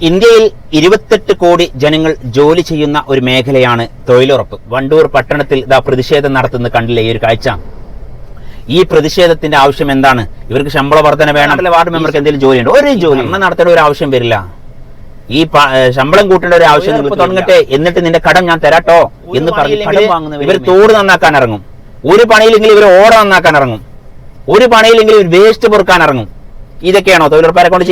ഇന്ത്യയിൽ 28 കോടി ജനങ്ങൾ ജോലി ചെയ്യുന്ന ഒരു മേഖലയാണ് തൊഴിലുറപ്പ്. വണ്ടൂർ പട്ടണത്തിൽ പ്രതിഷേധം നടത്തുന്നത് കണ്ടില്ലേ ഈ ഒരു കാഴ്ച? ഈ പ്രതിഷേധത്തിന്റെ ആവശ്യം എന്താണ്? ഇവർക്ക് ശമ്പള വർധന വേണം. വാർഡ് മെമ്പർക്ക് എന്തെങ്കിലും ജോലിയുണ്ട്? ഒരു ജോലി നടത്തേണ്ട ഒരു ആവശ്യം വരില്ല. ഈ ശമ്പളം കൂട്ടേണ്ട ഒരു ആവശ്യം തുടങ്ങട്ടെ, എന്നിട്ട് നിന്റെ കടം ഞാൻ തരാട്ടോ എന്ന് പറഞ്ഞ് കടം വാങ്ങുന്നവർ ഇവർ തോട് നന്നാക്കാൻ ഇറങ്ങും. ഒരു പണിയില്ലെങ്കിൽ ഇവർ ഓട നന്നാക്കാൻ ഇറങ്ങും. ഒരു പണിയില്ലെങ്കിൽ ഇവർ വേസ്റ്റ് പൊറുക്കാൻ ഇറങ്ങും. ഇതൊക്കെയാണോ തൊഴിലുറപ്പാരെ കൊണ്ട്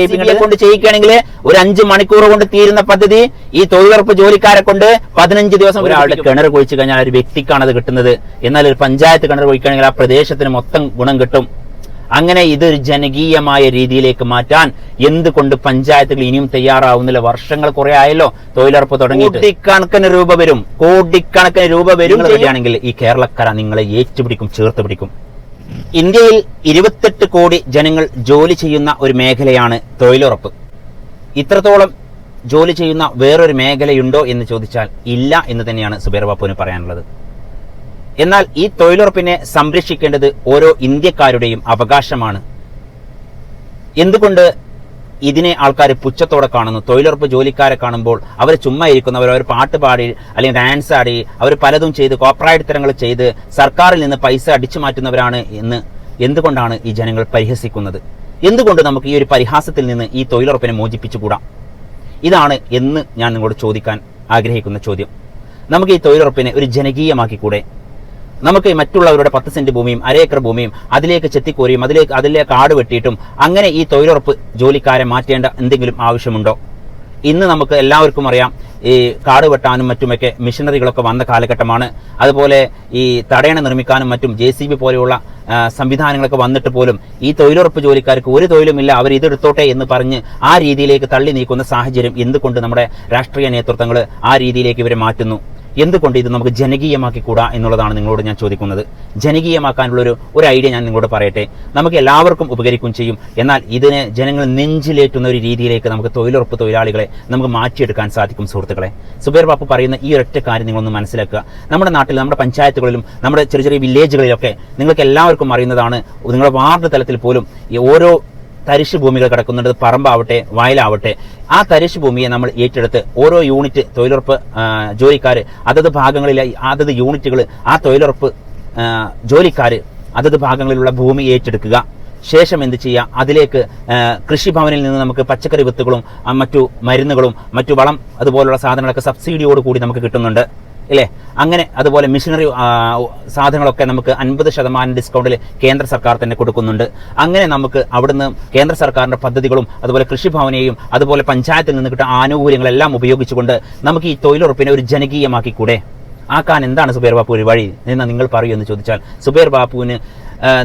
ചെയ്യിക്കുകയാണെങ്കിൽ ഒരു 5 മണിക്കൂർ കൊണ്ട് തീരുന്ന പദ്ധതി ഈ തൊഴിലുറപ്പ് ജോലിക്കാരെ കൊണ്ട് 15 ദിവസം ഒരാളുടെ കിണർ കുഴിച്ചു കഴിഞ്ഞാൽ ഒരു വ്യക്തിക്കാണ് അത് കിട്ടുന്നത്. എന്നാൽ ഒരു പഞ്ചായത്ത് കിണർ കുഴിക്കുകയാണെങ്കിൽ ആ പ്രദേശത്തിന് മൊത്തം ഗുണം കിട്ടും. അങ്ങനെ ഇതൊരു ജനകീയമായ രീതിയിലേക്ക് മാറ്റാൻ എന്തുകൊണ്ട് പഞ്ചായത്തുകൾ ഇനിയും തയ്യാറാവുന്നില്ല? വർഷങ്ങൾ കുറെ ആയല്ലോ തൊഴിലുറപ്പ് തുടങ്ങി. കോടിക്കണക്കിന് രൂപ വരും ചെയ്യുകയാണെങ്കിൽ ഈ കേരളക്കര നിങ്ങളെ ഏറ്റുപിടിക്കും, ചേർത്ത് പിടിക്കും. ഇന്ത്യയിൽ 28 കോടി ജനങ്ങൾ ജോലി ചെയ്യുന്ന ഒരു മേഖലയാണ് തൊഴിലുറപ്പ്. ഇത്രത്തോളം ജോലി ചെയ്യുന്ന വേറൊരു മേഖലയുണ്ടോ എന്ന് ചോദിച്ചാൽ ഇല്ല എന്ന് തന്നെയാണ് സുബൈർ ബാപ്പുവിന് പറയാനുള്ളത്. എന്നാൽ ഈ തൊഴിലുറപ്പിനെ സംരക്ഷിക്കേണ്ടത് ഓരോ ഇന്ത്യക്കാരുടെയും അവകാശമാണ്. എന്തുകൊണ്ട് ഇതിനെ ആൾക്കാർ പുച്ഛത്തോടെ കാണുന്നു? തൊഴിലുറപ്പ് ജോലിക്കാരെ കാണുമ്പോൾ അവർ ചുമ്മാ ഇരിക്കുന്നവർ, അവർ പാട്ട് പാടി അല്ലെങ്കിൽ ഡാൻസ് ആടി, അവർ പലതും ചെയ്ത് കോർപ്പറേറ്റ് തരങ്ങൾ ചെയ്ത് സർക്കാരിൽ നിന്ന് പൈസ അടിച്ചു മാറ്റുന്നവരാണ് എന്ന് എന്തുകൊണ്ടാണ് ഈ ജനങ്ങൾ പരിഹസിക്കുന്നത്? എന്തുകൊണ്ട് നമുക്ക് ഈ ഒരു പരിഹാസത്തിൽ നിന്ന് ഈ തൊഴിലുറപ്പിനെ മോചിപ്പിച്ചുകൂടാ? ഇതാണ് എന്ന് ഞാൻ നിങ്ങളോട് ചോദിക്കാൻ ആഗ്രഹിക്കുന്ന ചോദ്യം. നമുക്ക് ഈ തൊഴിലുറപ്പിനെ ഒരു ജനകീയമാക്കിക്കൂടെ? നമുക്ക് മറ്റുള്ളവരുടെ 10 സെന്റ് ഭൂമിയും 1/2 ഏക്കർ ഭൂമിയും അതിലേക്ക് ചെത്തിക്കോരിയും അതിലേക്ക് കാട് വെട്ടിയിട്ടും അങ്ങനെ ഈ തൊഴിലുറപ്പ് ജോലിക്കാരെ മാറ്റേണ്ട എന്തെങ്കിലും ആവശ്യമുണ്ടോ? ഇന്ന് നമുക്ക് എല്ലാവർക്കും അറിയാം, ഈ കാട് വെട്ടാനും മറ്റുമൊക്കെ മിഷനറികളൊക്കെ വന്ന കാലഘട്ടമാണ്. അതുപോലെ ഈ തടയണ നിർമ്മിക്കാനും മറ്റും JCB പോലെയുള്ള സംവിധാനങ്ങളൊക്കെ വന്നിട്ട് പോലും ഈ തൊഴിലുറപ്പ് ജോലിക്കാർക്ക് ഒരു തൊഴിലുമില്ല, അവർ ഇതെടുത്തോട്ടെ എന്ന് പറഞ്ഞ് ആ രീതിയിലേക്ക് തള്ളി നീക്കുന്ന സാഹചര്യം എന്തുകൊണ്ട് നമ്മുടെ രാഷ്ട്രീയ നേതൃത്വങ്ങൾ ആ രീതിയിലേക്ക് ഇവരെ മാറ്റുന്നു? എന്തുകൊണ്ട് ഇത് നമുക്ക് ജനകീയമാക്കിക്കൂടാ എന്നുള്ളതാണ് നിങ്ങളോട് ഞാൻ ചോദിക്കുന്നത്. ജനകീയമാക്കാനുള്ള ഒരു ഐഡിയ ഞാൻ നിങ്ങളോട് പറയട്ടെ. നമുക്ക് എല്ലാവർക്കും ഉപകരിക്കും ചെയ്യും. എന്നാൽ ഇതിനെ ജനങ്ങൾ നെഞ്ചിലേറ്റുന്ന ഒരു രീതിയിലേക്ക് നമുക്ക് തൊഴിലുറപ്പ് തൊഴിലാളികളെ നമുക്ക് മാറ്റിയെടുക്കാൻ സാധിക്കും. സുഹൃത്തുക്കളെ, സുബൈർ ബാപ്പു പറയുന്ന ഈ ഒരൊറ്റ കാര്യം നിങ്ങളൊന്ന് മനസ്സിലാക്കുക. നമ്മുടെ നാട്ടിൽ, നമ്മുടെ പഞ്ചായത്തുകളിലും നമ്മുടെ ചെറിയ ചെറിയ വില്ലേജുകളിലൊക്കെ നിങ്ങൾക്ക് എല്ലാവർക്കും അറിയുന്നതാണ്, നിങ്ങളുടെ വാർഡ് തലത്തിൽ പോലും ഈ ഓരോ തരിശ് ഭൂമികൾ കിടക്കുന്നുണ്ട്. പറമ്പാവട്ടെ വയലാവട്ടെ, ആ തരിശ് ഭൂമിയെ നമ്മൾ ഏറ്റെടുത്ത് ഓരോ യൂണിറ്റ് തൊഴിലുറപ്പ് ജോലിക്കാർ അതത് ഭാഗങ്ങളിലെ അതത് യൂണിറ്റുകൾ ആ തൊഴിലുറപ്പ് ജോലിക്കാർ അതത് ഭാഗങ്ങളിലുള്ള ഭൂമി ഏറ്റെടുക്കുക. ശേഷം എന്ത് ചെയ്യുക? അതിലേക്ക് കൃഷിഭവനിൽ നിന്ന് നമുക്ക് പച്ചക്കറി വിത്തുകളും മറ്റു മരുന്നുകളും മറ്റു വളം അതുപോലുള്ള സാധനങ്ങളൊക്കെ സബ്സിഡിയോട് കൂടി നമുക്ക് കിട്ടുന്നുണ്ട്, ഇല്ലേ? അങ്ങനെ അതുപോലെ മിഷനറി സാധനങ്ങളൊക്കെ നമുക്ക് 50% ഡിസ്കൗണ്ടിൽ കേന്ദ്ര സർക്കാർ തന്നെ കൊടുക്കുന്നുണ്ട്. അങ്ങനെ നമുക്ക് അവിടുന്ന് കേന്ദ്ര സർക്കാരിന്റെ പദ്ധതികളും അതുപോലെ കൃഷിഭവനെയും അതുപോലെ പഞ്ചായത്തിൽ നിന്ന് കിട്ടുന്ന ആനുകൂല്യങ്ങളെല്ലാം ഉപയോഗിച്ചുകൊണ്ട് നമുക്ക് ഈ തൊഴിലുറപ്പിനെ ഒരു ജനകീയമാക്കിക്കൂടെ? ആക്കാൻ എന്താണ് സുബൈർ ബാപ്പു ഒരു വഴി എന്ന് നിങ്ങൾ പറയൂ എന്ന് ചോദിച്ചാൽ, സുബൈർ ബാപ്പുവിന്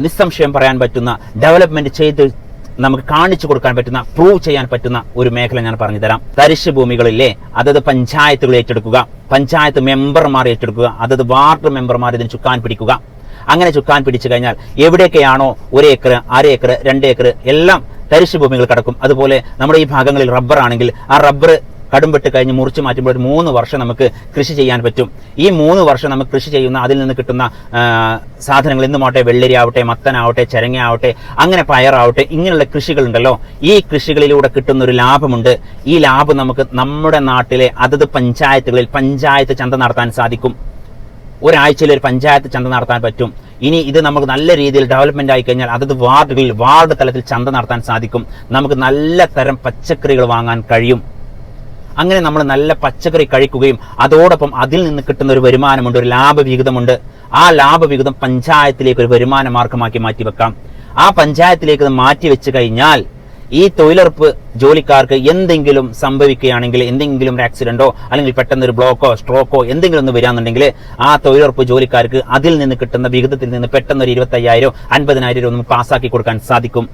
നിസ്സംശയം പറയാൻ പറ്റുന്ന, ഡെവലപ്മെന്റ് ചെയ്ത് നമുക്ക് കാണിച്ചു കൊടുക്കാൻ പറ്റുന്ന, പ്രൂവ് ചെയ്യാൻ പറ്റുന്ന ഒരു മേഖല ഞാൻ പറഞ്ഞു തരാം. തരിശ് ഭൂമികളില്ലേ, അതത് പഞ്ചായത്തുകൾ ഏറ്റെടുക്കുക, പഞ്ചായത്ത് മെമ്പർമാർ ഏറ്റെടുക്കുക, അതത് വാർഡ് മെമ്പർമാർ ഇതിന് ചുക്കാൻ പിടിക്കുക. അങ്ങനെ ചുക്കാൻ പിടിച്ചു കഴിഞ്ഞാൽ എവിടെയൊക്കെയാണോ 1 ഏക്കർ 1/2 ഏക്കർ 2 ഏക്കർ എല്ലാം തരിശ് ഭൂമികൾ കിടക്കും. അതുപോലെ നമ്മുടെ ഈ ഭാഗങ്ങളിൽ റബ്ബർ ആണെങ്കിൽ ആ റബ്ബർ കടുംപെട്ട് കഴിഞ്ഞ് മുറിച്ച് മാറ്റുമ്പോൾ 3 വർഷം നമുക്ക് കൃഷി ചെയ്യാൻ പറ്റും. ഈ 3 വർഷം നമുക്ക് കൃഷി ചെയ്യുന്ന അതിൽ നിന്ന് കിട്ടുന്ന സാധനങ്ങൾ എന്തുമാവട്ടെ, വെള്ളരി ആവട്ടെ, മത്തനാവട്ടെ, ചരങ്ങ ആവട്ടെ, അങ്ങനെ പയറാവട്ടെ, ഇങ്ങനെയുള്ള കൃഷികളുണ്ടല്ലോ, ഈ കൃഷികളിലൂടെ കിട്ടുന്ന ഒരു ലാഭമുണ്ട്. ഈ ലാഭം നമുക്ക് നമ്മുടെ നാട്ടിലെ അതത് പഞ്ചായത്തുകളിൽ പഞ്ചായത്ത് ചന്ത നടത്താൻ സാധിക്കും. ഒരാഴ്ചയിൽ ഒരു പഞ്ചായത്ത് ചന്ത നടത്താൻ പറ്റും. ഇനി ഇത് നമുക്ക് നല്ല രീതിയിൽ ഡെവലപ്മെന്റ് ആയി കഴിഞ്ഞാൽ അതത് വാർഡുകളിൽ വാർഡ് തലത്തിൽ ചന്ത നടത്താൻ സാധിക്കും. നമുക്ക് നല്ല തരം പച്ചക്കറികൾ വാങ്ങാൻ കഴിയും. അങ്ങനെ നമ്മൾ നല്ല പച്ചക്കറി കഴിക്കുകയും അതോടൊപ്പം അതിൽ നിന്ന് കിട്ടുന്ന ഒരു വരുമാനമുണ്ട്, ഒരു ലാഭവിഹിതമുണ്ട്. ആ ലാഭവിഹിതം പഞ്ചായത്തിലേക്ക് ഒരു വരുമാന മാർഗമാക്കി മാറ്റിവെക്കാം. ആ പഞ്ചായത്തിലേക്ക് അത് മാറ്റിവെച്ച് കഴിഞ്ഞാൽ ഈ തൊഴിലുറപ്പ് ജോലിക്കാർക്ക് എന്തെങ്കിലും സംഭവിക്കുകയാണെങ്കിൽ, എന്തെങ്കിലും ഒരു ആക്സിഡന്റോ അല്ലെങ്കിൽ പെട്ടെന്ന് ഒരു ബ്ലോക്കോ സ്ട്രോക്കോ എന്തെങ്കിലും ഒന്ന് വരാന്നുണ്ടെങ്കിൽ ആ തൊഴിലുറപ്പ് ജോലിക്കാർക്ക് അതിൽ നിന്ന് കിട്ടുന്ന വിഹിതത്തിൽ നിന്ന് പെട്ടെന്ന് ഒരു 25,000 50,000 നമുക്ക് പാസ്സാക്കി കൊടുക്കാൻ സാധിക്കും.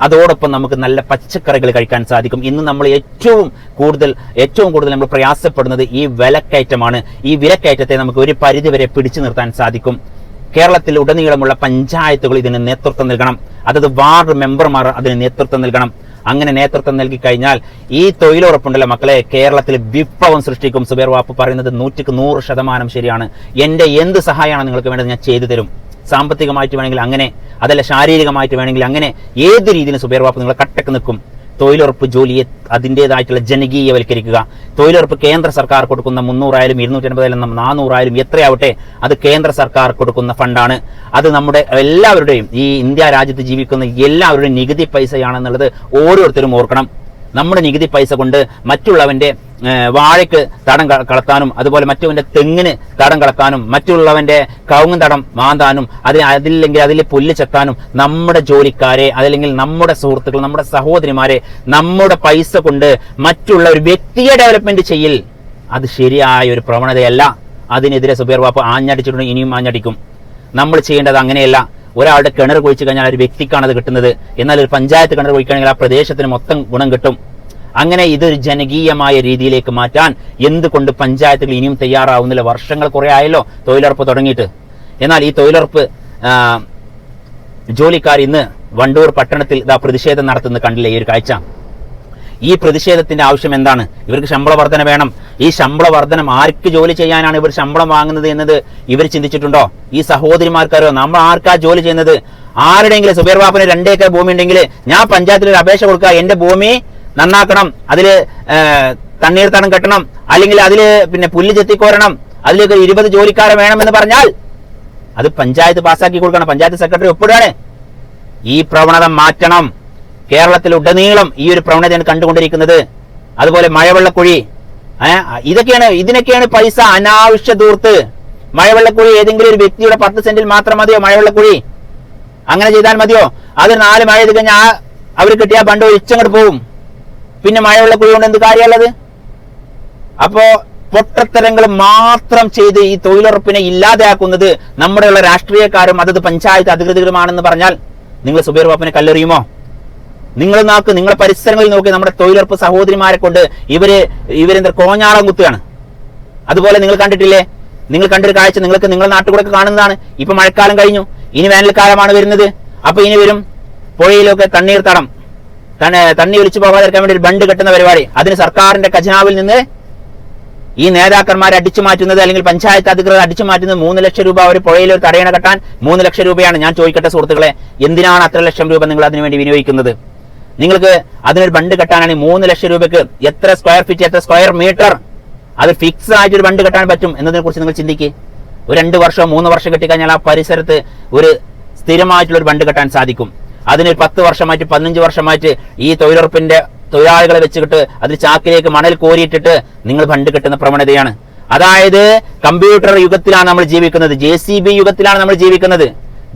അതോടൊപ്പം നമുക്ക് നല്ല പച്ചക്കറികൾ കഴിക്കാൻ സാധിക്കും. ഇന്ന് നമ്മൾ ഏറ്റവും കൂടുതൽ നമ്മൾ പ്രയാസപ്പെടുന്നത് ഈ വിലക്കയറ്റമാണ്. ഈ വിലക്കയറ്റത്തെ നമുക്ക് ഒരു പരിധിവരെ പിടിച്ചു നിർത്താൻ സാധിക്കും. കേരളത്തിൽ ഉടനീളമുള്ള പഞ്ചായത്തുകൾ ഇതിന് നേതൃത്വം നൽകണം, അതത് വാർഡ് മെമ്പർമാർ അതിന് നേതൃത്വം നൽകണം. അങ്ങനെ നേതൃത്വം നൽകി കഴിഞ്ഞാൽ ഈ തൊഴിലുറപ്പുണ്ടല്ലോ മക്കളെ, കേരളത്തിൽ വിപ്ലവം സൃഷ്ടിക്കും. സുബൈർ ബാപ്പു പറയുന്നത് 100% ശരിയാണ്. എന്റെ എന്ത് സഹായമാണ് നിങ്ങൾക്ക് വേണ്ടത് ഞാൻ ചെയ്തു തരും. സാമ്പത്തികമായിട്ട് വേണമെങ്കിൽ അങ്ങനെ, അതല്ല ശാരീരികമായിട്ട് വേണമെങ്കിൽ അങ്ങനെ, ഏത് രീതിയിലും സുബൈർ ബാപ്പു നിങ്ങളെ കട്ടക്ക് നിൽക്കും. തൊഴിലുറപ്പ് ജോലിയെ അതിൻ്റെതായിട്ടുള്ള ജനകീയവൽക്കരിക്കുക. തൊഴിലുറപ്പ് കേന്ദ്ര സർക്കാർ കൊടുക്കുന്ന 300 250 400 എത്രയാവട്ടെ, അത് കേന്ദ്ര സർക്കാർ കൊടുക്കുന്ന ഫണ്ടാണ്. അത് നമ്മുടെ എല്ലാവരുടെയും, ഈ ഇന്ത്യ രാജ്യത്ത് ജീവിക്കുന്ന എല്ലാവരുടെയും നികുതി പൈസയാണെന്നുള്ളത് ഓരോരുത്തരും ഓർക്കണം. നമ്മുടെ നികുതി പൈസ കൊണ്ട് മറ്റുള്ളവന്റെ വാഴയ്ക്ക് തടം കളത്താനും, അതുപോലെ മറ്റുള്ളവന്റെ തെങ്ങിന് തടം കളത്താനും, മറ്റുള്ളവന്റെ കവുങ്ങ് തടം മാന്താനും, അതില്ലെങ്കിൽ അതിൽ പുല്ല് ചെത്താനും നമ്മുടെ ജോലിക്കാരെ, അതല്ലെങ്കിൽ നമ്മുടെ സുഹൃത്തുക്കൾ, നമ്മുടെ സഹോദരിമാരെ നമ്മുടെ പൈസ കൊണ്ട് മറ്റുള്ള ഒരു വ്യക്തിയെ ഡെവലപ്മെന്റ് ചെയ്യൽ അത് ശരിയായ ഒരു പ്രവണതയല്ല. അതിനെതിരെ സുബൈർ ബാപ്പ ആഞ്ഞടിച്ചിട്ടുണ്ട്, ഇനിയും ആഞ്ഞടിക്കും. നമ്മൾ ചെയ്യേണ്ടത് അങ്ങനെയല്ല. ഒരാളുടെ കിണർ കുഴിച്ചു കഴിഞ്ഞാൽ ഒരു വ്യക്തിക്കാണ് അത് കിട്ടുന്നത്. എന്നാൽ ഒരു പഞ്ചായത്ത് കിണർ കുഴിക്കുകയാണെങ്കിൽ ആ പ്രദേശത്തിന് മൊത്തം ഗുണം കിട്ടും. അങ്ങനെ ഇതൊരു ജനകീയമായ രീതിയിലേക്ക് മാറ്റാൻ എന്തുകൊണ്ട് പഞ്ചായത്തുകൾ ഇനിയും തയ്യാറാവുന്നില്ല? വർഷങ്ങൾ കുറെ ആയല്ലോ തൊഴിലുറപ്പ് തുടങ്ങിയിട്ട്. എന്നാൽ ഈ തൊഴിലുറപ്പ് ജോലിക്കാർ ഇന്ന് വണ്ടൂർ പട്ടണത്തിൽ പ്രതിഷേധം നടത്തുന്നത് കണ്ടില്ലേ? ഈ ഒരു കാഴ്ച. ഈ പ്രതിഷേധത്തിന്റെ ആവശ്യം എന്താണ്? ഇവർക്ക് ശമ്പള വർധന വേണം. ഈ ശമ്പള വർധനം ആർക്ക് ജോലി ചെയ്യാനാണ് ഇവർ ശമ്പളം വാങ്ങുന്നത് എന്നത് ഇവർ ചിന്തിച്ചിട്ടുണ്ടോ? ഈ സഹോദരിമാർക്കറിയോ? നമ്മൾ ആർക്കാ ജോലി ചെയ്യുന്നത്? ആരുടെയെങ്കിലും സുബൈർ ബാപ്പന് 2 ഏക്കർ ഭൂമി ഉണ്ടെങ്കിൽ ഞാൻ പഞ്ചായത്തിൽ ഒരു അപേക്ഷ കൊടുക്കുക, എന്റെ ഭൂമി നന്നാക്കണം, അതില് തണ്ണീർത്തടം കെട്ടണം, അല്ലെങ്കിൽ അതില് പുല്ല് ചെത്തിക്കോരണം, അതിലേക്ക് 20 ജോലിക്കാരെ വേണമെന്ന് പറഞ്ഞാൽ അത് പഞ്ചായത്ത് പാസ്സാക്കി കൊടുക്കണം, പഞ്ചായത്ത് സെക്രട്ടറി ഒപ്പിടുകയാണ്. ഈ പ്രവണത മാറ്റണം. കേരളത്തിലുടനീളം ഈ ഒരു പ്രവണതയാണ് കണ്ടുകൊണ്ടിരിക്കുന്നത്. അതുപോലെ മഴവെള്ളക്കുഴി, ഇതിനൊക്കെയാണ് പൈസ അനാവശ്യ ദൂർത്ത്. മഴവെള്ളക്കുഴി ഏതെങ്കിലും ഒരു വ്യക്തിയുടെ 10 സെന്റിൽ മാത്രം മതിയോ മഴവെള്ളക്കുഴി? അങ്ങനെ ചെയ്താൽ മതിയോ? അത് 4 മഴ ചെയ്ത് കഴിഞ്ഞാൽ അവർ കിട്ടിയ ബണ്ട് ഒഴിച്ചങ്ങോട്ട് പോവും. പിന്നെ മഴവെള്ളക്കുഴി കൊണ്ട് എന്ത് കാര്യമുള്ളത്? അപ്പോ പൊട്ടത്തരങ്ങൾ മാത്രം ചെയ്ത് ഈ തൊഴിലുറപ്പിനെ ഇല്ലാതെയാക്കുന്നത് നമ്മുടെയുള്ള രാഷ്ട്രീയക്കാരും അതത് പഞ്ചായത്ത് അധികൃതരുമാണെന്ന് പറഞ്ഞാൽ നിങ്ങൾ സുബൈർ ബാപ്പനെ കല്ലെറിയുമോ? നിങ്ങൾ നോക്ക്, നിങ്ങളെ പരിസരങ്ങളിൽ നോക്കി നമ്മുടെ തൊഴിലുറപ്പ് സഹോദരിമാരെ കൊണ്ട് ഇവരെന്താ കോഞ്ഞാളം കുത്തുകയാണ്. അതുപോലെ നിങ്ങൾ കണ്ടിട്ടില്ലേ? നിങ്ങൾ കണ്ടൊരു കാഴ്ച നിങ്ങൾക്ക് നിങ്ങളുടെ നാട്ടുകൂടെ കാണുന്നതാണ്. ഇപ്പൊ മഴക്കാലം കഴിഞ്ഞു, ഇനി വേനൽക്കാലമാണ് വരുന്നത്. അപ്പൊ ഇനി വരും പുഴയിലൊക്കെ തണ്ണി ഒലിച്ചു പോകാതിരിക്കാൻ വേണ്ടി ഒരു ബണ്ട് കെട്ടുന്ന പരിപാടി. അതിന് സർക്കാരിന്റെ ഖജനാവിൽ നിന്ന് ഈ നേതാക്കന്മാരെ അടിച്ചു മാറ്റുന്നത്, അല്ലെങ്കിൽ പഞ്ചായത്ത് അധികൃതർ അടിച്ചു മാറ്റുന്നത് 3 ലക്ഷം രൂപ ഒരു പുഴയിൽ ഒരു തടയണ കെട്ടാൻ 3 ലക്ഷം രൂപയാണ്. ഞാൻ ചോദിക്കട്ടെ സുഹൃത്തുക്കളെ, എന്തിനാണ് അത്ര ലക്ഷം രൂപ നിങ്ങൾ അതിനുവേണ്ടി വിനിയോഗിക്കുന്നത്? നിങ്ങൾക്ക് അതിനൊരു ബണ്ട് കെട്ടാനാണ് 3 ലക്ഷം രൂപയ്ക്ക് എത്ര സ്ക്വയർ ഫീറ്റ്, എത്ര സ്ക്വയർ മീറ്റർ അത് ഫിക്സ് ആയിട്ടൊരു ബണ്ട് കെട്ടാൻ പറ്റും എന്നതിനെ കുറിച്ച് നിങ്ങൾ ചിന്തിക്കുക. ഒരു 2 വർഷമോ 3 വർഷം കെട്ടിക്കഴിഞ്ഞാൽ ആ പരിസരത്ത് ഒരു സ്ഥിരമായിട്ടുള്ള ഒരു ബണ്ട് കെട്ടാൻ സാധിക്കും. അതിന് 10 വർഷമായിട്ട് 15 വർഷമായിട്ട് ഈ തൊഴിലുറപ്പിന്റെ തൊഴിലാളികളെ വെച്ചിട്ട് അതിൽ ചാക്കിലേക്ക് മണൽ കോരിയിട്ടിട്ട് നിങ്ങൾ ബണ്ട് കെട്ടുന്ന പ്രവണതയാണ്. അതായത് കമ്പ്യൂട്ടർ യുഗത്തിലാണ് നമ്മൾ ജീവിക്കുന്നത്, JCB യുഗത്തിലാണ് നമ്മൾ ജീവിക്കുന്നത്.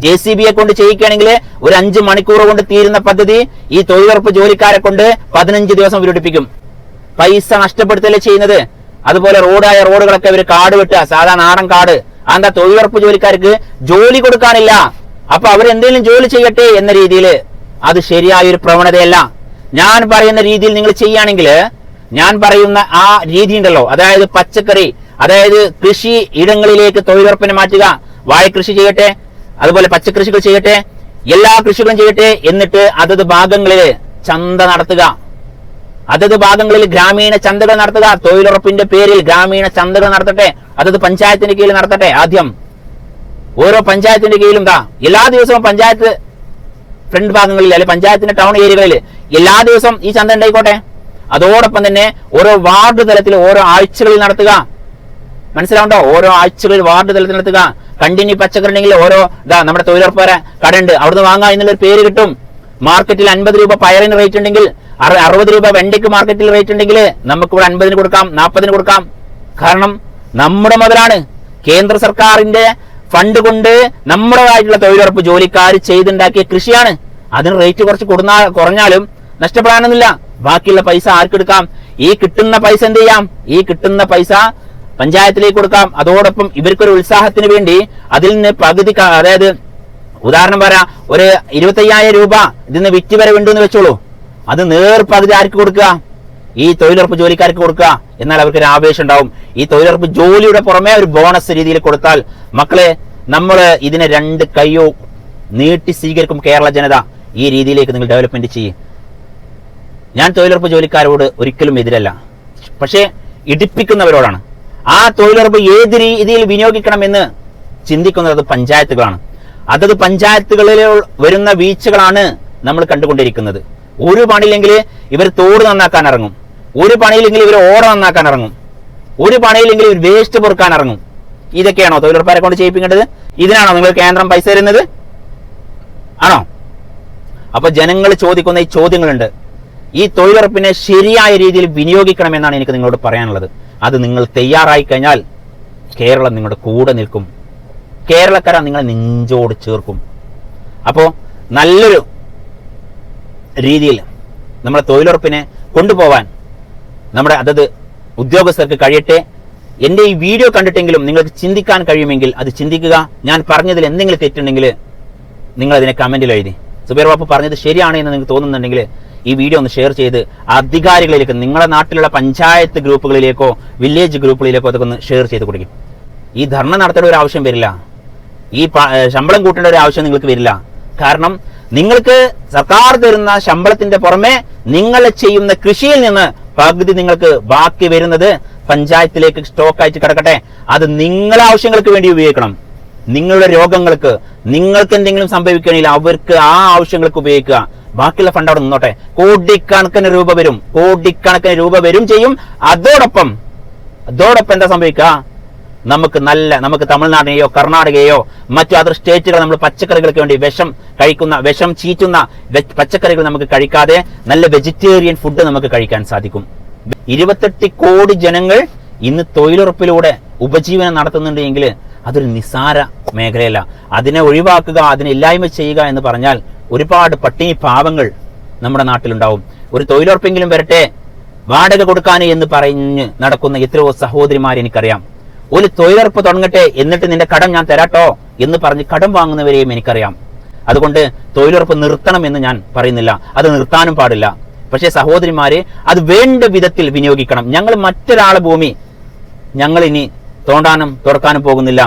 JCBയെ കൊണ്ട് ചെയ്യിക്കുകയാണെങ്കിൽ ഒരു 5 മണിക്കൂർ കൊണ്ട് തീരുന്ന പദ്ധതി ഈ തൊഴിലുറപ്പ് ജോലിക്കാരെ കൊണ്ട് 15 ദിവസം വിരടിപ്പിക്കും. പൈസ നഷ്ടപ്പെടുത്തല്ലേ ചെയ്യുന്നത്. അതുപോലെ റോഡുകളൊക്കെ ഇവർ കാട് വെട്ടുക, സാധാരണ നാടൻ കാട്. അതെന്താ? തൊഴിലുറപ്പ് ജോലിക്കാർക്ക് ജോലി കൊടുക്കാനില്ല. അപ്പൊ അവരെന്തെങ്കിലും ജോലി ചെയ്യട്ടെ എന്ന രീതിയിൽ. അത് ശരിയായൊരു പ്രവണതയല്ല. ഞാൻ പറയുന്ന രീതിയിൽ നിങ്ങൾ ചെയ്യുകയാണെങ്കിൽ, ഞാൻ പറയുന്ന ആ രീതി ഉണ്ടല്ലോ, അതായത് പച്ചക്കറി, അതായത് കൃഷി ഇടങ്ങളിലേക്ക് തൊഴിലുറപ്പിനെ മാറ്റുക. വാഴകൃഷി ചെയ്യട്ടെ, അതുപോലെ പച്ചക്കൃഷികൾ ചെയ്യട്ടെ, എല്ലാ കൃഷികളും ചെയ്യട്ടെ. എന്നിട്ട് അതത് ഭാഗങ്ങളിൽ ചന്ത നടത്തുക. അതത് ഭാഗങ്ങളിൽ ഗ്രാമീണ ചന്തകൾ നടത്തുക. തൊഴിലുറപ്പിന്റെ പേരിൽ ഗ്രാമീണ ചന്തകൾ നടത്തട്ടെ. അതത് പഞ്ചായത്തിന്റെ കീഴിൽ നടത്തട്ടെ. ആദ്യം ഓരോ പഞ്ചായത്തിന്റെ കീഴിലും എല്ലാ ദിവസവും പഞ്ചായത്ത് ഫ്രണ്ട് ഭാഗങ്ങളിൽ, അല്ലെങ്കിൽ പഞ്ചായത്തിന്റെ ടൗൺ ഏരിയകളിൽ എല്ലാ ദിവസവും ഈ ചന്ത ഉണ്ടായിക്കോട്ടെ. അതോടൊപ്പം തന്നെ ഓരോ വാർഡ് തലത്തിൽ ഓരോ ആഴ്ചകളിൽ നടത്തുക. മനസ്സിലാവുണ്ടോ? ഓരോ ആഴ്ചകളിൽ വാർഡ് തലത്തിൽ നടത്തുക. കണ്ടിന്യൂ പച്ചക്കറി ഉണ്ടെങ്കിൽ ഓരോ നമ്മുടെ തൊഴിലുറപ്പ് കടണ്ട് അവിടുന്ന് വാങ്ങാം എന്നുള്ളൊരു പേര് കിട്ടും. മാർക്കറ്റിൽ 50 രൂപ പയറിന് റേറ്റ് ഉണ്ടെങ്കിൽ 60 രൂപ വെണ്ടയ്ക്ക് മാർക്കറ്റിൽ റേറ്റ് ഉണ്ടെങ്കിൽ നമുക്കിവിടെ 50 കൊടുക്കാം, 40 കൊടുക്കാം. കാരണം നമ്മുടെ മുതലാണ്. കേന്ദ്ര സർക്കാരിന്റെ ഫണ്ട് കൊണ്ട് നമ്മുടേതായിട്ടുള്ള തൊഴിലുറപ്പ് ജോലിക്കാർ ചെയ്തുണ്ടാക്കിയ കൃഷിയാണ്. അതിന് റേറ്റ് കുറച്ച് കുറഞ്ഞാലും നഷ്ടപ്പെടാനൊന്നുമില്ല. ബാക്കിയുള്ള പൈസ ആർക്കെടുക്കാം? ഈ കിട്ടുന്ന പൈസ എന്ത് ചെയ്യാം? ഈ കിട്ടുന്ന പൈസ പഞ്ചായത്തിലേക്ക് കൊടുക്കാം. അതോടൊപ്പം ഇവർക്കൊരു ഉത്സാഹത്തിന് വേണ്ടി അതിൽ നിന്ന് പകുതി, അതായത് ഉദാഹരണം പറയാം, ഒരു 25,000 രൂപ ഇതിന് വിറ്റ് വരവുണ്ടെന്ന് വെച്ചോളൂ. അത് പകുതി ആർക്ക് കൊടുക്കുക? ഈ തൊഴിലുറപ്പ് ജോലിക്കാർക്ക് കൊടുക്കുക. എന്നാൽ അവർക്കൊരു ആവേശം ഉണ്ടാവും. ഈ തൊഴിലുറപ്പ് ജോലിയുടെ പുറമെ ഒരു ബോണസ് രീതിയിൽ കൊടുത്താൽ മക്കളെ നമ്മൾ ഇതിനെ 2 കൈയോ നീട്ടി സ്വീകരിക്കും കേരള ജനത. ഈ രീതിയിലേക്ക് നിങ്ങൾ ഡെവലപ്മെന്റ് ചെയ്യും. ഞാൻ തൊഴിലുറപ്പ് ജോലിക്കാരോട് ഒരിക്കലും എതിരല്ല, പക്ഷേ ഇടിപ്പിക്കുന്നവരോടാണ്. ആ തൊഴിലുറപ്പ് ഏത് രീതിയിൽ വിനിയോഗിക്കണമെന്ന് ചിന്തിക്കുന്നത് പഞ്ചായത്തുകളാണ്. അതത് പഞ്ചായത്തുകളിൽ വരുന്ന വീഴ്ചകളാണ് നമ്മൾ കണ്ടുകൊണ്ടിരിക്കുന്നത്. ഒരു പണിയില്ലെങ്കിൽ ഇവർ തോട് നന്നാക്കാൻ ഇറങ്ങും, ഒരു പണിയില്ലെങ്കിൽ ഇവർ ഓട നന്നാക്കാൻ ഇറങ്ങും, ഒരു പണിയില്ലെങ്കിൽ ഇവർ വേസ്റ്റ് പൊറുക്കാൻ ഇറങ്ങും. ഇതൊക്കെയാണോ തൊഴിലുറപ്പുകാരെ കൊണ്ട് ചെയ്യിപ്പിക്കേണ്ടത്? ഇതിനാണോ നിങ്ങൾ കേന്ദ്രം പൈസ തരുന്നത്? ആണോ? അപ്പൊ ജനങ്ങൾ ചോദിക്കുന്ന ഈ ചോദ്യങ്ങളുണ്ട്. ഈ തൊഴിലുറപ്പിനെ ശരിയായ രീതിയിൽ വിനിയോഗിക്കണമെന്നാണ് എനിക്ക് നിങ്ങളോട് പറയാനുള്ളത്. അത് നിങ്ങൾ തയ്യാറായി കഴിഞ്ഞാൽ കേരളം നിങ്ങളുടെ കൂടെ നിൽക്കും. കേരളക്കര നിങ്ങളെ നെഞ്ചോട് ചേർക്കും. അപ്പോൾ നല്ലൊരു രീതിയിൽ നമ്മുടെ തൊഴിലുറപ്പിനെ കൊണ്ടുപോവാൻ നമ്മുടെ അതത് ഉദ്യോഗസ്ഥർക്ക് കഴിയട്ടെ. എൻ്റെ ഈ വീഡിയോ കണ്ടിട്ടെങ്കിലും നിങ്ങൾക്ക് ചിന്തിക്കാൻ കഴിയുമെങ്കിൽ അത് ചിന്തിക്കുക. ഞാൻ പറഞ്ഞതിൽ എന്തെങ്കിലും തെറ്റുണ്ടെങ്കിൽ നിങ്ങൾ അതിനെ കമന്റിൽ എഴുതി. സുബൈർ ബാപ്പു പറഞ്ഞത് ശരിയാണ് എന്ന് നിങ്ങൾക്ക് തോന്നുന്നുണ്ടെങ്കിൽ ഈ വീഡിയോ ഒന്ന് ഷെയർ ചെയ്ത് അധികാരികളിലേക്ക്, നിങ്ങളുടെ നാട്ടിലുള്ള പഞ്ചായത്ത് ഗ്രൂപ്പുകളിലേക്കോ വില്ലേജ് ഗ്രൂപ്പുകളിലേക്കോ അതൊക്കെ ഒന്ന് ഷെയർ ചെയ്ത് കൊടുക്കും. ഈ ധർണ നടത്തേണ്ട ഒരു ആവശ്യം വരില്ല, ഈ ശമ്പളം കൂട്ടേണ്ട ഒരു ആവശ്യം നിങ്ങൾക്ക് വരില്ല. കാരണം നിങ്ങൾക്ക് സർക്കാർ തരുന്ന ശമ്പളത്തിന്റെ പുറമെ നിങ്ങൾ ചെയ്യുന്ന കൃഷിയിൽ നിന്ന് പകുതി നിങ്ങൾക്ക് ബാക്കി വരുന്നത് പഞ്ചായത്തിലേക്ക് സ്റ്റോക്ക് ആയിട്ട് കിടക്കട്ടെ. അത് നിങ്ങളുടെ ആവശ്യങ്ങൾക്ക് വേണ്ടി ഉപയോഗിക്കണം. നിങ്ങളുടെ രോഗങ്ങൾക്ക്, നിങ്ങൾക്ക് എന്തെങ്കിലും സംഭവിക്കണമെങ്കിൽ അവർക്ക് ആ ആവശ്യങ്ങൾക്ക് ഉപയോഗിക്കുക. ബാക്കിയുള്ള ഫണ്ട് അവിടെ നിന്നോട്ടെ. കോടിക്കണക്കിന് രൂപ വരും ചെയ്യും. അതോടൊപ്പം എന്താ സംഭവിക്കുക? നമുക്ക് തമിഴ്നാടിനെയോ കർണാടകയോ മറ്റു അതർ സ്റ്റേറ്റുകൾ നമ്മൾ പച്ചക്കറികൾക്ക് വേണ്ടി വിഷം ചീറ്റുന്ന പച്ചക്കറികൾ നമുക്ക് കഴിക്കാതെ നല്ല വെജിറ്റേറിയൻ ഫുഡ് നമുക്ക് കഴിക്കാൻ സാധിക്കും. 28 കോടി ജനങ്ങൾ ഇന്ന് തൊഴിലുറപ്പിലൂടെ ഉപജീവനം നടത്തുന്നുണ്ട് എങ്കിൽ അതൊരു നിസ്സാര മേഖലയല്ല. അതിനെ ഒഴിവാക്കുക, അതിനെ ഇല്ലായ്മ ചെയ്യുക എന്ന് പറഞ്ഞാൽ ഒരുപാട് പട്ടിണി പാവങ്ങൾ നമ്മുടെ നാട്ടിലുണ്ടാവും. ഒരു തൊഴിലുറപ്പെങ്കിലും വരട്ടെ, വാടക കൊടുക്കാൻ എന്ന് പറഞ്ഞ് നടക്കുന്ന എത്രയോ സഹോദരിമാർ എനിക്കറിയാം. ഒരു തൊഴിലുറപ്പ് തുടങ്ങട്ടെ, എന്നിട്ട് നിന്റെ കടം ഞാൻ തരാട്ടോ എന്ന് പറഞ്ഞ് കടം വാങ്ങുന്നവരെയും എനിക്കറിയാം. അതുകൊണ്ട് തൊഴിലുറപ്പ് നിർത്തണം എന്ന് ഞാൻ പറയുന്നില്ല, അത് നിർത്താനും പാടില്ല. പക്ഷേ സഹോദരിമാരെ, അത് വേണ്ട വിധത്തിൽ വിനിയോഗിക്കണം. ഞങ്ങൾ മറ്റൊരാളെ ഭൂമി ഞങ്ങൾ ഇനി തോണ്ടാനും തുറക്കാനും പോകുന്നില്ല.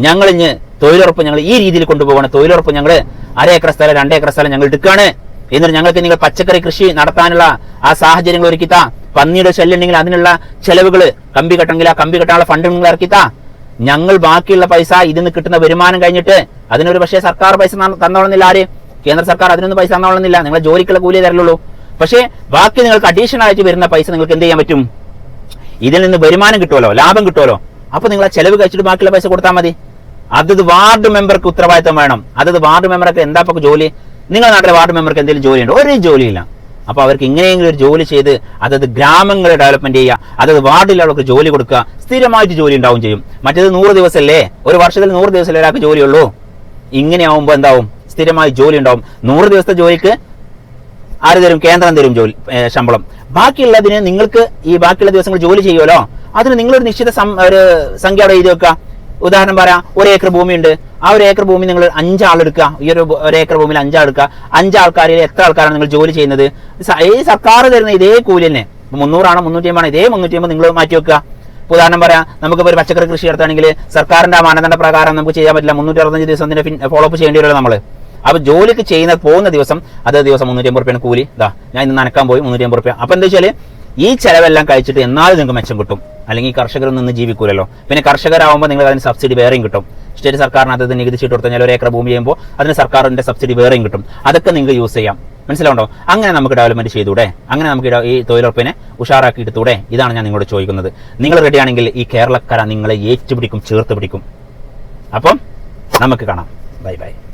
ഞങ്ങൾ ഇനി തൊഴിലുറപ്പ് ഞങ്ങൾ ഈ രീതിയിൽ കൊണ്ടുപോകണം. തൊഴിലുറപ്പ് ഞങ്ങൾ 1/2 ഏക്കർ സ്ഥലം 2 ഏക്കർ സ്ഥലം ഞങ്ങൾ എടുക്കുകയാണ്. എന്നിട്ട് ഞങ്ങൾക്ക് നിങ്ങൾ പച്ചക്കറി കൃഷി നടത്താനുള്ള ആ സാഹചര്യങ്ങൾ ഒരുക്കിത്താ. പന്നിയുടെ ശല്യം ഉണ്ടെങ്കിൽ അതിനുള്ള ചെലവുകൾ, കമ്പി കെട്ടെങ്കിൽ ആ കമ്പി കെട്ടാനുള്ള ഫണ്ട് നിങ്ങൾ ഇറക്കിത്താ. ഞങ്ങൾ ബാക്കിയുള്ള പൈസ ഇതിന് കിട്ടുന്ന വരുമാനം കഴിഞ്ഞിട്ട് അതിനൊരു പക്ഷേ സർക്കാർ പൈസ തന്നോളുന്നില്ല. ആര്? കേന്ദ്ര സർക്കാർ അതിനൊന്നും പൈസ തന്നോളുന്നില്ല. നിങ്ങളെ ജോലിക്കുള്ള കൂലിയെ തരലുള്ളൂ. പക്ഷേ ബാക്കി നിങ്ങൾക്ക് അഡീഷണൽ ആയിട്ട് വരുന്ന പൈസ നിങ്ങൾക്ക് എന്ത് ചെയ്യാൻ പറ്റും? ഇതിൽ നിന്ന് വരുമാനം കിട്ടുമല്ലോ, ലാഭം കിട്ടുമല്ലോ. അപ്പൊ നിങ്ങൾ ആ ചെലവ് കഴിച്ചിട്ട് ബാക്കിയുള്ള പൈസ കൊടുത്താൽ മതി. അതത് വാർഡ് മെമ്പർക്ക് ഉത്തരവാദിത്തം വേണം. അതത് വാർഡ് മെമ്പർക്ക് എന്താ ഇപ്പൊ ജോലി? നിങ്ങളുടെ നാട്ടിലെ വാർഡ് മെമ്പർക്ക് എന്തെങ്കിലും ജോലിയുണ്ടോ? ഒരു ജോലിയില്ല. അപ്പൊ അവർക്ക് ഇങ്ങനെയെങ്കിലും ഒരു ജോലി ചെയ്ത് അതത് ഗ്രാമങ്ങളെ ഡെവലപ്മെന്റ് ചെയ്യുക, അതത് വാർഡിലുള്ളവർക്ക് ജോലി കൊടുക്കുക. സ്ഥിരമായിട്ട് ജോലി ഉണ്ടാവും ചെയ്യും. മറ്റേത് 100 ദിവസമല്ലേ, ഒരു വർഷത്തിൽ 100 ദിവസമല്ലേ ഒരാൾക്ക് ജോലിയുള്ളൂ. ഇങ്ങനെയാവുമ്പോ എന്താവും? സ്ഥിരമായി ജോലി ഉണ്ടാവും. 100 ദിവസത്തെ ജോലിക്ക് ആര് തരും? കേന്ദ്രം തരും ജോലി ശമ്പളം. ബാക്കിയുള്ളതിന് നിങ്ങൾക്ക് ഈ ബാക്കിയുള്ള ദിവസങ്ങൾ ജോലി ചെയ്യുമല്ലോ, അതിന് നിങ്ങളൊരു നിശ്ചിത ഒരു സംഖ്യ അവിടെ എഴുതി വെക്കുക. ഉദാഹരണം പറയാം, 1 ഏക്കർ ഭൂമിയുണ്ട്. ആ 1 ഏക്കർ ഭൂമി നിങ്ങൾ 5 ആളെടുക്കുക. ഈ ഒരു ഏക്കർ ഭൂമിയിൽ 5 ആളെടുക്കുക. 5 ആൾക്കാരിൽ എത്ര ആൾക്കാരാണ് നിങ്ങൾ ജോലി ചെയ്യുന്നത്? ഈ സർക്കാർ തരുന്ന ഇതേ കൂലി തന്നെ. 300 ആണോ 350 ആണോ, ഇതേ 350 നിങ്ങൾ മാറ്റി വെക്കുക. ഉദാഹരണം പറയാം, നമുക്കിപ്പോൾ ഒരു പച്ചക്കറി കൃഷി നടത്തുകയാണെങ്കിൽ സർക്കാരിന്റെ മാനദണ്ഡ പ്രകാരം നമുക്ക് ചെയ്യാൻ പറ്റില്ല. 365 ദിവസം അതിന്റെ ഫോളോ അപ്പ് ചെയ്യേണ്ടി വരുമല്ലോ നമ്മൾ. അപ്പൊ ജോലിക്ക് പോകുന്ന ദിവസം അതേ ദിവസം 350 രൂപയാണ് കൂലി. ഞാൻ ഇന്ന് നനക്കാൻ പോയി 350 രൂപ. അപ്പൊ എന്താ വെച്ചാല് ഈ ചെലവെല്ലാം കഴിച്ചിട്ട് എന്നാലും നിങ്ങൾക്ക് മെച്ചം കിട്ടും. അല്ലെങ്കിൽ കർഷകരൊന്നും നിന്ന് ജീവിക്കൂലല്ലോ. പിന്നെ കർഷകരാകുമ്പോൾ നിങ്ങൾ അതിന് സബ്സിഡി വേറെയും കിട്ടും. സ്റ്റേറ്റ് സർക്കാരിന് അത് നികുതി ചീട്ട് കൊടുത്താൽ 1 ഏക്കർ ഭൂമി ചെയ്യുമ്പോൾ അതിന് സർക്കാരിന്റെ സബ്സിഡി വേറെയും കിട്ടും. അതൊക്കെ നിങ്ങൾക്ക് യൂസ് ചെയ്യാം. മനസ്സിലാവുണ്ടോ? അങ്ങനെ നമുക്ക് ഡെവലപ്മെന്റ് ചെയ്തൂടെ? അങ്ങനെ നമുക്ക് ഈ തൊഴിലുറപ്പിനെ ഉഷാറാക്കി എടുത്തൂടെ? ഇതാണ് ഞാൻ നിങ്ങളോട് ചോദിക്കുന്നത്. നിങ്ങൾ റെഡിയാണെങ്കിൽ ഈ കേരളക്കര നിങ്ങളെ ഏറ്റുപിടിക്കും, ചേർത്ത് പിടിക്കും. അപ്പം നമുക്ക് കാണാം. Bye bye.